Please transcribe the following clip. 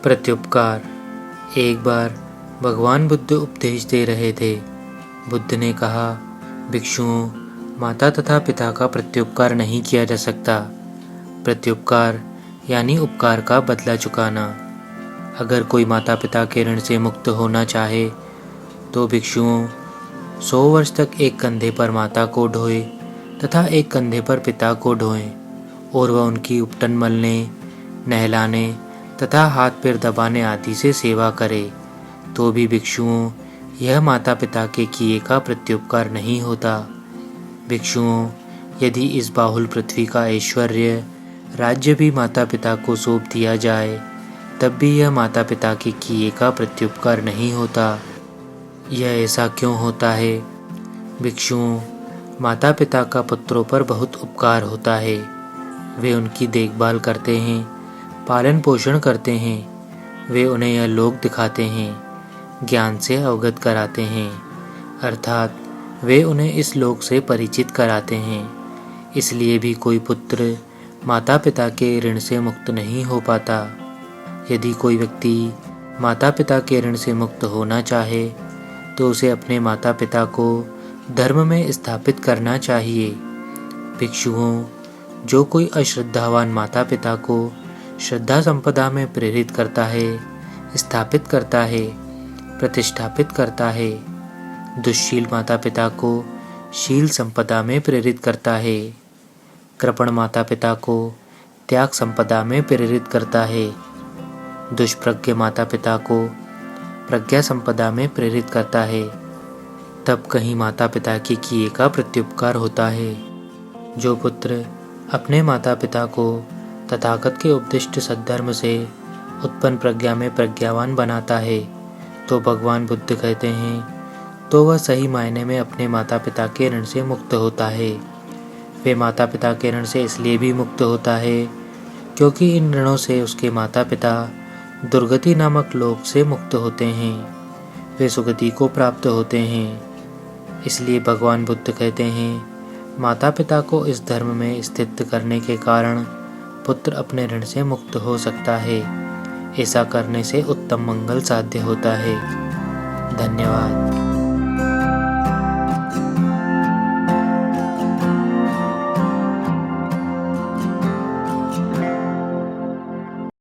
प्रत्युपकार। एक बार भगवान बुद्ध उपदेश दे रहे थे। बुद्ध ने कहा, भिक्षुओं, माता तथा पिता का प्रत्युपकार नहीं किया जा सकता। प्रत्युपकार यानी उपकार का बदला चुकाना। अगर कोई माता पिता के ऋण से मुक्त होना चाहे तो भिक्षुओं 100 वर्ष तक एक कंधे पर माता को ढोए तथा एक कंधे पर पिता को ढोएं और वह उनकी उपटन मलने, नहलाने तथा हाथ पैर दबाने आदि से सेवा करे तो भी भिक्षुओं यह माता पिता के किए का प्रत्युपकार नहीं होता। भिक्षुओं, यदि इस बाहुल पृथ्वी का ऐश्वर्य राज्य भी माता पिता को सौंप दिया जाए तब भी यह माता पिता के किए का प्रत्युपकार नहीं होता। यह ऐसा क्यों होता है? भिक्षुओं, माता पिता का पुत्रों पर बहुत उपकार होता है। वे उनकी देखभाल करते हैं, पालन पोषण करते हैं। वे उन्हें यह लोक दिखाते हैं, ज्ञान से अवगत कराते हैं, अर्थात वे उन्हें इस लोक से परिचित कराते हैं। इसलिए भी कोई पुत्र माता पिता के ऋण से मुक्त नहीं हो पाता। यदि कोई व्यक्ति माता पिता के ऋण से मुक्त होना चाहे तो उसे अपने माता पिता को धर्म में स्थापित करना चाहिए। भिक्षुओं, जो कोई अश्रद्धावान माता पिता को श्रद्धा संपदा में प्रेरित करता है, स्थापित करता है, प्रतिष्ठापित करता है, दुष्शील माता पिता को शील संपदा में प्रेरित करता है, कृपण माता पिता को त्याग संपदा में प्रेरित करता है, दुष्प्रज्ञ माता पिता को प्रज्ञा संपदा में प्रेरित करता है, तब कहीं माता पिता के किए का प्रत्युपकार होता है। जो पुत्र अपने माता पिता को तथागत के उपदिष्ट सद्धर्म से उत्पन्न प्रज्ञा में प्रज्ञावान बनाता है तो भगवान बुद्ध कहते हैं तो वह सही मायने में अपने माता पिता के ऋण से मुक्त होता है। वे माता पिता के ऋण से इसलिए भी मुक्त होता है क्योंकि इन ऋणों से उसके माता पिता दुर्गति नामक लोक से मुक्त होते हैं, वे सुगति को प्राप्त होते हैं। इसलिए भगवान बुद्ध कहते हैं माता पिता को इस धर्म में स्थित करने के कारण पुत्र अपने ऋण से मुक्त हो सकता है। ऐसा करने से उत्तम मंगल साध्य होता है। धन्यवाद।